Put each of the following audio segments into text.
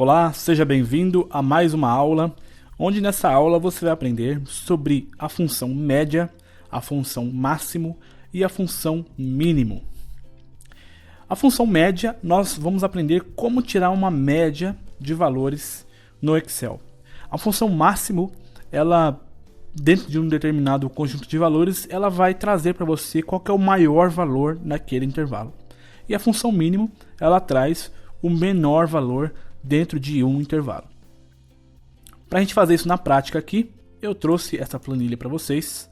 Olá, seja bem-vindo a mais uma aula, onde nessa aula você vai aprender sobre a função média, a função máximo e a função mínimo. A função média, nós vamos aprender como tirar uma média de valores no Excel. A função máximo, ela dentro de um determinado conjunto de valores, ela vai trazer para você qual que é o maior valor naquele intervalo. E a função mínimo, ela traz o menor valor dentro de um intervalo. Para a gente fazer isso na prática aqui, eu trouxe essa planilha para vocês,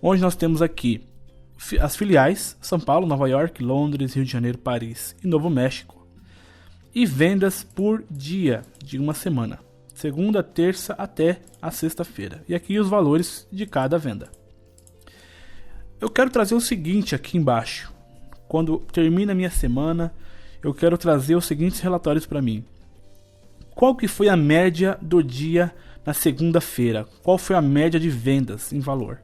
onde nós temos aqui as filiais, São Paulo, Nova York, Londres, Rio de Janeiro, Paris e Novo México. E vendas por dia de uma semana, segunda, terça até a sexta-feira. E aqui os valores de cada venda. Eu quero trazer o seguinte aqui embaixo. Quando termina a minha semana, eu quero trazer os seguintes relatórios para mim. Qual que foi a média do dia na segunda-feira? Qual foi a média de vendas em valor?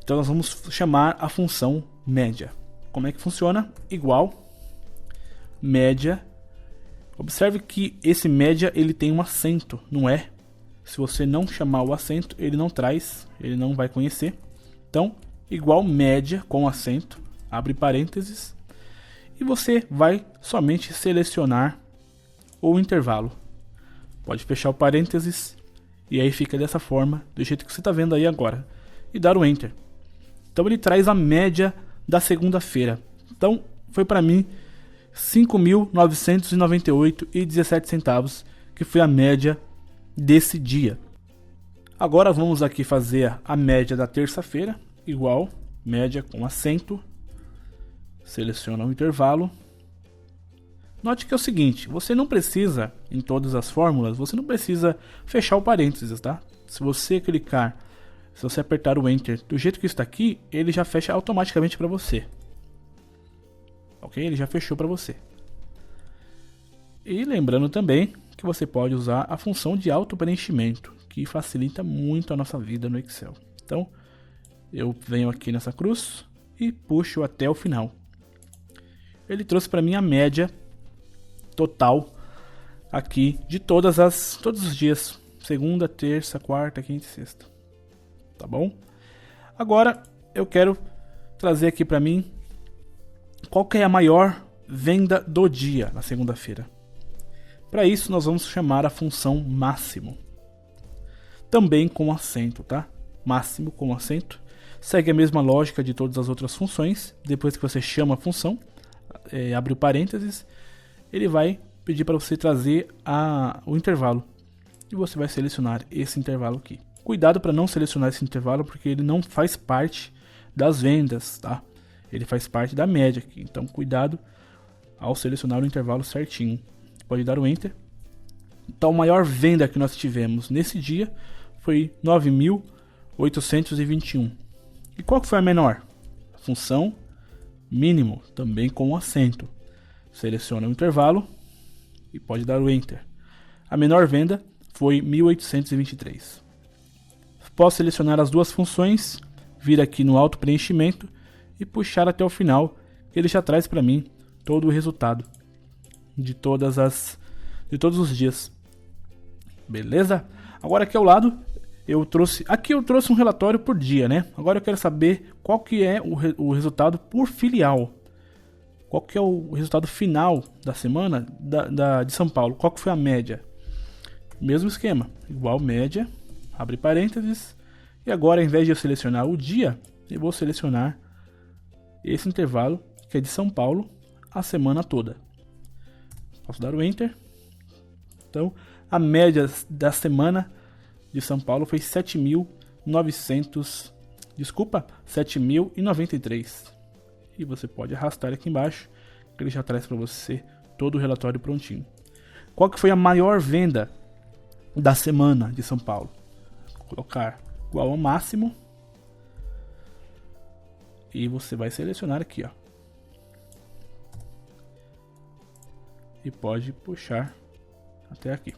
Então nós vamos chamar a função média. Como é que funciona? Igual média. Observe que esse média ele tem um acento, não é? Se você não chamar o acento, ele não traz, ele não vai conhecer. Então, igual média com acento, abre parênteses, e você vai somente selecionar o intervalo. Pode fechar o parênteses e aí fica dessa forma, do jeito que você está vendo aí agora, e dar o Enter. Então ele traz a média da segunda-feira. Então foi para mim 5.998,17 centavos, que foi a média desse dia. Agora vamos aqui fazer a média da terça-feira, igual média com acento. Seleciona o intervalo. Note que é o seguinte, você não precisa, em todas as fórmulas, você não precisa fechar o parênteses, tá? Se você clicar, se você apertar o Enter do jeito que está aqui, ele já fecha automaticamente para você. Ok? Ele já fechou para você. E lembrando também que você pode usar a função de auto-preenchimento, que facilita muito a nossa vida no Excel. Então, eu venho aqui nessa cruz e puxo até o final. Ele trouxe para mim a média total aqui de todos os dias, segunda, terça, quarta, quinta e sexta. Tá bom? Agora eu quero trazer aqui para mim qual que é a maior venda do dia na segunda-feira. Para isso nós vamos chamar a função máximo. Também com acento, tá? Máximo com acento. Segue a mesma lógica de todas as outras funções. Depois que você chama a função, abre o parênteses, ele vai pedir para você trazer o intervalo. E você vai selecionar esse intervalo aqui. Cuidado para não selecionar esse intervalo, porque ele não faz parte das vendas, tá? Ele faz parte da média aqui. Então cuidado ao selecionar o intervalo certinho. Pode dar o Enter. Então a maior venda que nós tivemos nesse dia foi 9.821. E qual que foi a menor? A função mínimo, também com acento. Seleciona o intervalo e pode dar o Enter. A menor venda foi 1.823. Posso selecionar as duas funções, vir aqui no auto preenchimento e puxar até o final. Ele já traz para mim todo o resultado de todos os dias. Beleza? Agora aqui ao lado eu trouxe um relatório por dia, né? Agora eu quero saber qual que é o resultado por filial. Qual que é o resultado final da semana de São Paulo? Qual que foi a média? Mesmo esquema, igual média, abre parênteses. E agora, ao invés de eu selecionar o dia, eu vou selecionar esse intervalo, que é de São Paulo, a semana toda. Posso dar o Enter. Então, a média da semana de São Paulo foi 7.093. E você pode arrastar aqui embaixo, que ele já traz para você todo o relatório prontinho. Qual que foi a maior venda da semana de São Paulo? Vou colocar igual ao máximo. E você vai selecionar aqui, ó. E pode puxar até aqui.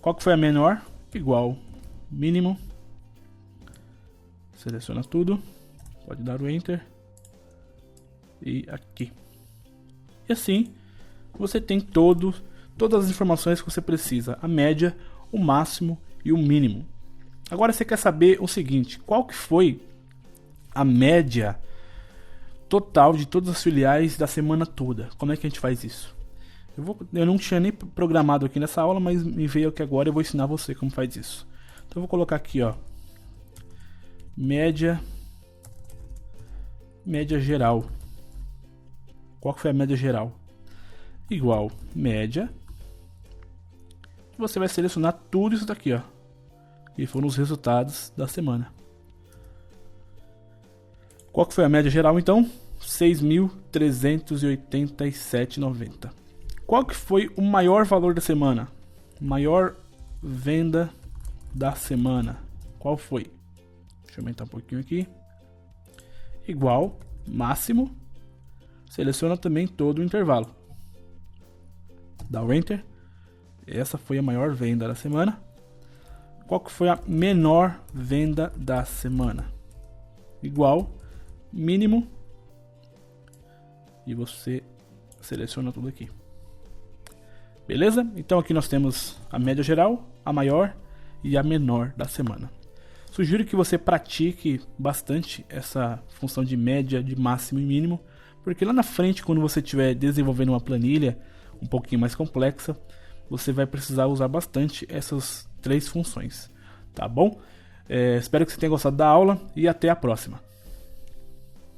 Qual que foi a menor? Igual mínimo. Seleciona tudo. Pode dar o Enter. E aqui. E assim você tem todos todas as informações que você precisa, a média, o máximo e o mínimo. Agora você quer saber o seguinte, qual que foi a média total de todas as filiais da semana toda? Como é que a gente faz isso? Eu não tinha nem programado aqui nessa aula, mas me veio aqui agora e eu vou ensinar você como faz isso. Então eu vou colocar aqui, ó, média geral. Qual que foi a média geral? Igual média. Você vai selecionar tudo isso daqui, ó, que foram os resultados da semana. Qual que foi a média geral então? 6.387,90. Qual que foi o maior valor da semana? Maior venda da semana. Qual foi? Deixa eu aumentar um pouquinho aqui. Igual, máximo. Seleciona também todo o intervalo. Dá o Enter. Essa foi a maior venda da semana. Qual que foi a menor venda da semana? Igual, mínimo. E você seleciona tudo aqui. Beleza? Então aqui nós temos a média geral, a maior e a menor da semana. Sugiro que você pratique bastante essa função de média, de máximo e mínimo, porque lá na frente, quando você estiver desenvolvendo uma planilha um pouquinho mais complexa, você vai precisar usar bastante essas três funções, tá bom? Espero que você tenha gostado da aula e até a próxima.